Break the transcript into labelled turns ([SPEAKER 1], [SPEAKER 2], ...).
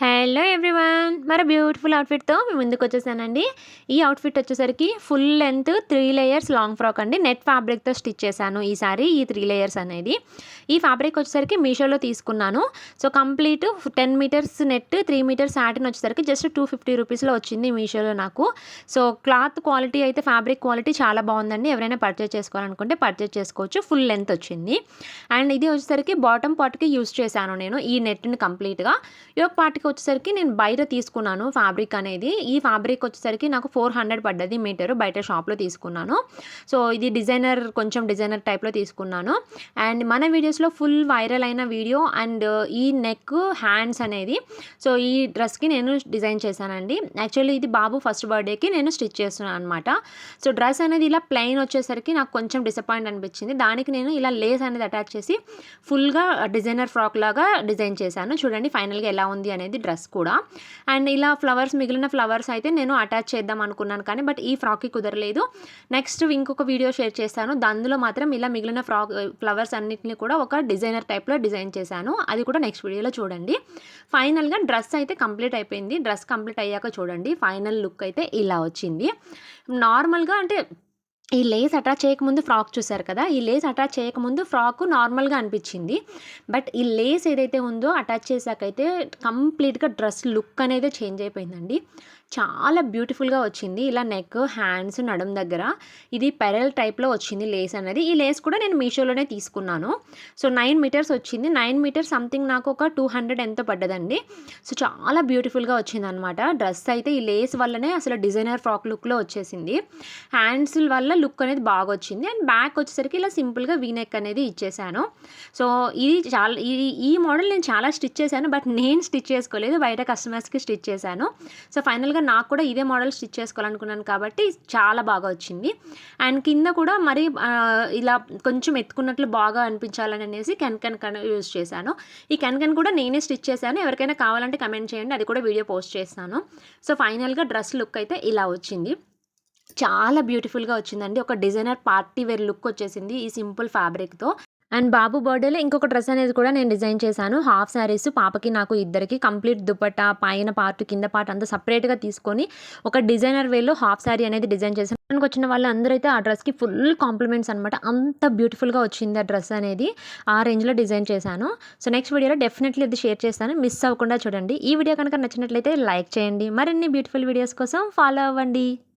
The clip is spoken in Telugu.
[SPEAKER 1] హలో ఎవ్రీవన్, మరి బ్యూటిఫుల్ అవుట్ఫిట్తో మీ ముందుకు వచ్చేసానండి. ఈ అవుట్ఫిట్ వచ్చేసరికి full length 3 layers long frock అండి. నెట్ ఫ్యాబ్రిక్తో స్టిచ్ చేశాను ఈసారి ఈ 3 లేయర్స్ అనేది. ఈ ఫ్యాబ్రిక్ వచ్చేసరికి మీషోలో తీసుకున్నాను. So complete 10 meters net, 3 meters satin వచ్చేసరికి జస్ట్ 250 రూపీస్లో వచ్చింది మీషోలో నాకు. సో క్లాత్ క్వాలిటీ అయితే ఫ్యాబ్రిక్ క్వాలిటీ చాలా బాగుందండి. ఎవరైనా పర్చేస్ చేసుకోవాలనుకుంటే పర్చేస్ చేసుకోవచ్చు. ఫుల్ లెంత్ వచ్చింది. అండ్ ఇది వచ్చేసరికి బాటమ్ పార్ట్కి యూస్ చేశాను నేను ఈ నెట్ని కంప్లీట్గా. యోక్ పార్ట్కి వచ్చేసరికి నేను బయట తీసుకున్నాను ఫ్యాబ్రిక్ అనేది. ఈ ఫ్యాబ్రిక్ వచ్చేసరికి నాకు 400 పడ్డది మీటరు, బయట షాప్లో తీసుకున్నాను. సో ఇది కొంచెం డిజైనర్ టైప్లో తీసుకున్నాను. అండ్ మన వీడియోస్లో ఫుల్ వైరల్ అయిన వీడియో అండ్ ఈ నెక్ హ్యాండ్స్ అనేది సో ఈ డ్రెస్కి నేను డిజైన్ చేశానండి. యాక్చువల్లీ ఇది బాబు ఫస్ట్ బర్త్డేకి నేను స్టిచ్ చేస్తున్నాను అనమాట. సో డ్రెస్ అనేది ఇలా ప్లెయిన్ వచ్చేసరికి నాకు కొంచెం డిసప్పాయింట్ అనిపించింది. దానికి నేను ఇలా లేస్ అనేది అటాచ్ చేసి ఫుల్గా డిజైనర్ ఫ్రాక్ లాగా డిజైన్ చేశాను. చూడండి ఫైనల్గా ఎలా ఉంది అనేది డ్రెస్ కూడా. అండ్ ఇలా మిగిలిన ఫ్లవర్స్ అయితే నేను అటాచ్ చేద్దాం అనుకున్నాను కానీ బట్ ఈ ఫ్రాక్కి కుదరలేదు. నెక్స్ట్ ఇంకొక వీడియో షేర్ చేస్తాను. అందులో మాత్రం ఇలా మిగిలిన ఫ్లవర్స్ అన్నిటిని కూడా ఒక డిజైనర్ టైప్లో డిజైన్ చేశాను. అది కూడా నెక్స్ట్ వీడియోలో చూడండి. ఫైనల్గా డ్రెస్ అయితే కంప్లీట్ అయిపోయింది. డ్రెస్ కంప్లీట్ అయ్యాక చూడండి ఫైనల్ లుక్ అయితే ఇలా వచ్చింది. నార్మల్గా అంటే ఈ లేస్ అటాచ్ చేయకముందు ఫ్రాక్ చూసారు కదా, ఈ లేస్ అటాచ్ చేయకముందు ఫ్రాక్ నార్మల్గా అనిపించింది. బట్ ఈ లేస్ ఏదైతే ఉందో అటాచ్ చేశాకైతే కంప్లీట్గా డ్రెస్ లుక్ అనేది చేంజ్ అయిపోయిందండి. చాలా బ్యూటిఫుల్గా వచ్చింది. ఇలా నెక్, హ్యాండ్స్, నడుం దగ్గర ఇది పెరల్ టైప్లో వచ్చింది లేస్ అనేది. ఈ లేస్ కూడా నేను మీషోలోనే తీసుకున్నాను. సో 9 మీటర్స్ వచ్చింది. 9 మీటర్స్ సంథింగ్ నాకు ఒక 200 ఎంతో పడ్డదండి. సో చాలా బ్యూటిఫుల్గా వచ్చింది అనమాట డ్రెస్ అయితే. ఈ లేస్ వల్లనే అసలు డిజైనర్ ఫ్రాక్ లుక్లో వచ్చేసింది. హ్యాండ్స్ వల్ల లుక్ అనేది బాగా వచ్చింది. అండ్ బ్యాక్ వచ్చేసరికి ఇలా సింపుల్గా వీ నెక్ అనేది ఇచ్చేసాను. సో ఈ మోడల్ నేను చాలా స్టిచ్ చేశాను. బట్ నేను స్టిచ్ చేసుకోలేదు, బయట కస్టమర్స్కి స్టిచ్ చేశాను. సో ఫైనల్గా నాకు కూడా ఇదే మోడల్ స్టిచ్ చేసుకోవాలనుకున్నాను కాబట్టి చాలా బాగా వచ్చింది. అండ్ కింద కూడా మరి ఇలా కొంచెం ఎత్తుకున్నట్లు బాగా అనిపించాలని అనేసి కెన్ యూజ్ చేశాను. ఈ కెన్ కూడా నేనే స్టిచ్ చేశాను. ఎవరికైనా కావాలంటే కమెంట్ చేయండి, అది కూడా వీడియో పోస్ట్ చేస్తాను. సో ఫైనల్గా డ్రెస్ లుక్ అయితే ఇలా వచ్చింది. చాలా బ్యూటిఫుల్గా వచ్చిందండి. ఒక డిజైనర్ పార్టీ వేర్ లుక్ వచ్చేసింది ఈ సింపుల్ ఫ్యాబ్రిక్తో. అండ్ బాబు బర్త్డేలో ఇంకొక డ్రెస్ అనేది కూడా నేను డిజైన్ చేశాను. హాఫ్ శారీస్, పాపకి నాకు ఇద్దరికి కంప్లీట్ దుపట్టా, పైన పార్ట్ కింద పార్ట్ అంతా సపరేట్గా తీసుకొని ఒక డిజైనర్ వేలో హాఫ్ శారీ అనేది డిజైన్ చేశాను. మనకు వచ్చిన వాళ్ళందరూ అయితే ఆ డ్రెస్కి ఫుల్ కాంప్లిమెంట్స్ అనమాట. అంత బ్యూటిఫుల్గా వచ్చింది ఆ డ్రెస్ అనేది. ఆ రేంజ్లో డిజైన్ చేశాను. సో నెక్స్ట్ వీడియోలో డెఫినెట్లీ అది షేర్ చేస్తాను, మిస్ అవ్వకుండా చూడండి. ఈ వీడియో కనుక నచ్చినట్లయితే లైక్ చేయండి. మరిన్ని బ్యూటిఫుల్ వీడియోస్ కోసం ఫాలో అవ్వండి.